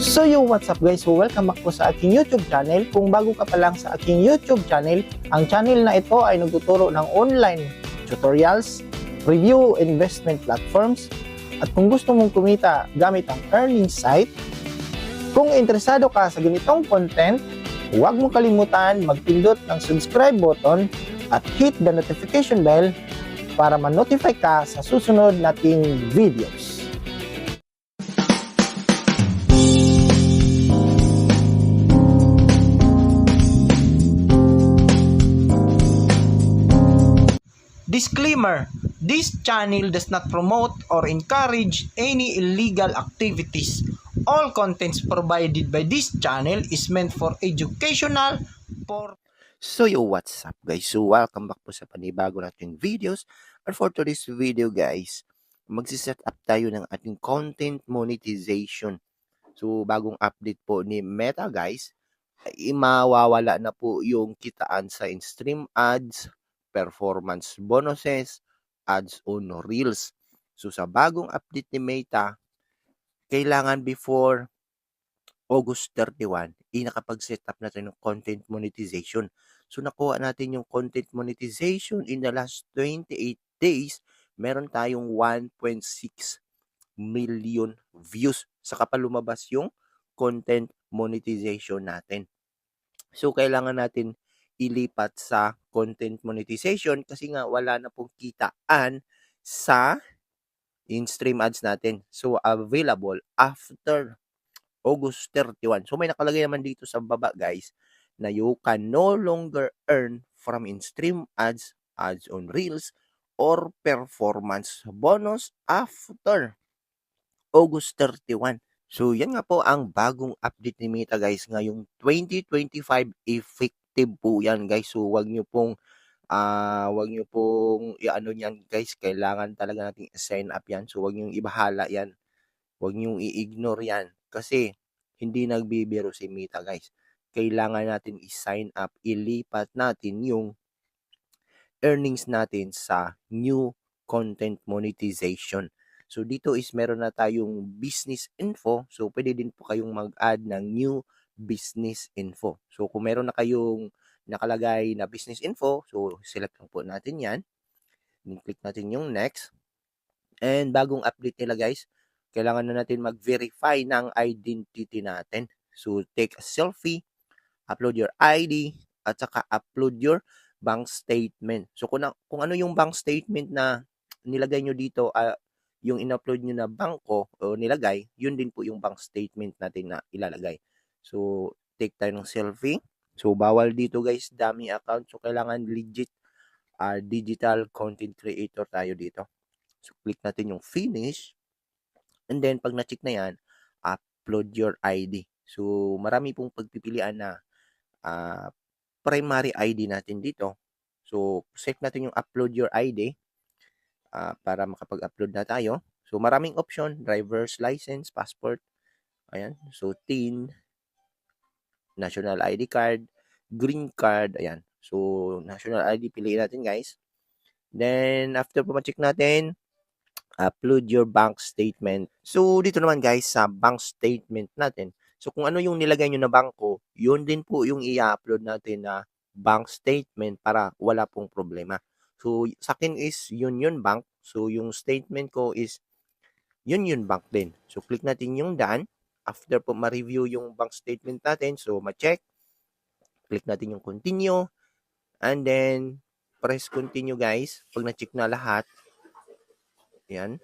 So what's up guys? So welcome back po sa aking YouTube channel. Kung bago ka pa lang sa aking YouTube channel, ang channel na ito ay nagtuturo ng online tutorials, review investment platforms, at kung gusto mong kumita gamit ang earning site, kung interesado ka sa ganitong content, huwag mong kalimutan magpindot ng subscribe button at hit the notification bell para ma-notify ka sa susunod nating videos. Disclaimer: this channel does not promote or encourage any illegal activities. All contents provided by this channel is meant for educational purposes. So what's up guys? So welcome back po sa panibago nating videos. And for today's video guys, magsiset up tayo ng ating content monetization. So bagong update po ni Meta guys, ay mawawala na po yung kitaan sa in-stream ads, performance bonuses, ads on Reels. So sa bagong update ni Meta, kailangan before August 31, nakapag-set up natin ng content monetization. So nakuha natin yung content monetization in the last 28 days, meron tayong 1.6 million views. Saka pa lumabas yung content monetization natin. So kailangan natin ilipat sa content monetization kasi nga wala na pong kitaan sa in-stream ads natin. So available after August 31. So may nakalagay naman dito sa baba guys na you can no longer earn from in-stream ads, ads on Reels, or performance bonus after August 31. So yan nga po ang bagong update ni Meta guys ngayong 2025, effective po yan guys. So wag nyo pong i-ano yan guys, kailangan talaga nating sign up yan. So wag nyo ibahala yan. Huwag niyong i-ignore yan kasi hindi nagbibiro si Meta guys. Kailangan natin i-sign up, ilipat natin yung earnings natin sa new content monetization. So dito is meron na tayong business info. So pwede din po kayong mag-add ng new business info. So kung meron na kayong nakalagay na business info, so select lang po natin yan. Then click natin yung next. And bagong update nila guys, kailangan na natin mag-verify ng identity natin. So, take a selfie, upload your ID, at saka upload your bank statement. So, kung ano yung bank statement na nilagay nyo dito, yung in-upload nyo na bangko o nilagay, yun din po yung bank statement natin na ilalagay. So, take tayo ng selfie. So, bawal dito guys, dummy account. So, kailangan legit digital content creator tayo dito. So, click natin yung finish. And then, pag na-check na yan, upload your ID. So, marami pong pagpipilian na primary ID natin dito. So, select natin yung upload your ID para makapag-upload na tayo. So, maraming option. Driver's license, passport. Ayan. So, TIN, national ID card, green card. Ayan. So, national ID piliin natin guys. Then, after po ma-check natin, upload your bank statement. So, dito naman guys, sa bank statement natin. So, kung ano yung nilagay nyo na bangko, yun din po yung i-upload natin na bank statement para wala pong problema. So, sa akin is Union Bank. So, yung statement ko is Union Bank din. So, click natin yung done. After po ma-review yung bank statement natin, so ma-check. Click natin yung continue. And then, press continue guys. Pag na-check na lahat, yan.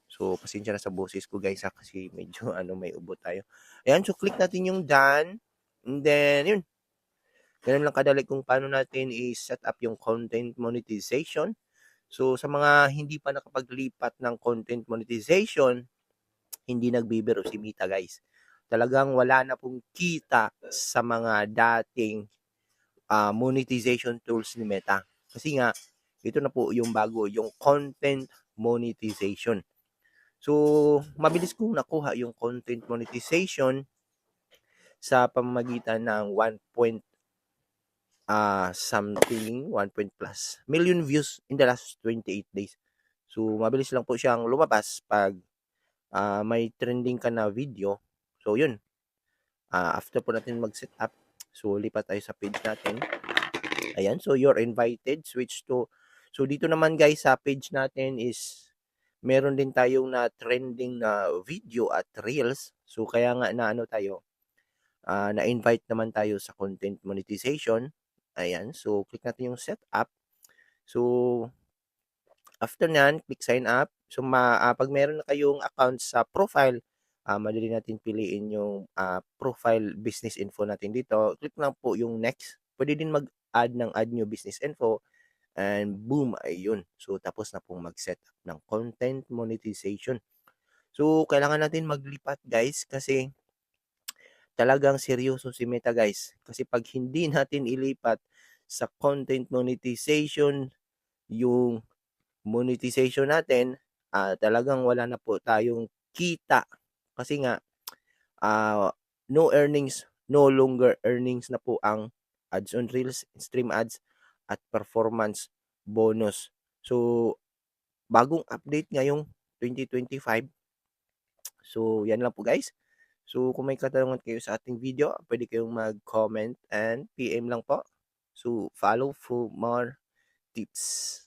So, pasensya na sa boses ko guys kasi medyo may ubo tayo. Ayan, so click natin yung done. And then, yun. Ganun lang kadali kung paano natin i-set up yung content monetization. So, sa mga hindi pa nakapaglipat ng content monetization, hindi nagbibiro si Meta guys. Talagang wala na pong kita sa mga dating monetization tools ni Meta. Kasi nga, ito na po yung bago, yung content monetization. So, mabilis kong nakuha yung content monetization sa pamamagitan ng 1 plus million views in the last 28 days. So, mabilis lang po siyang lumabas pag may trending ka na video. So, yun. After po natin mag-set up, so lipat tayo sa page natin. Ayan, so you're invited. Switch to, so dito naman guys sa page natin is meron din tayong na trending na video at reels. So kaya nga na ano tayo, na-invite naman tayo sa content monetization. Ayan, so click natin yung setup. So after nyan, click sign up. So pag meron na kayong account sa profile, madali natin piliin yung profile business info natin dito. Click lang po yung next. Pwede din mag-add ng add new business info. And boom, ayun. So, tapos na pong mag-set up ng content monetization. So, kailangan natin maglipat guys kasi talagang seryoso si Meta guys. Kasi pag hindi natin ilipat sa content monetization, yung monetization natin, talagang wala na po tayong kita. Kasi nga, no earnings, no longer earnings na po ang ads on Reels, stream ads, at performance bonus. So, bagong update ngayong 2025. So, yan lang po guys. So, kung may katanungan kayo sa ating video, pwede kayong mag-comment and PM lang po. So, follow for more tips.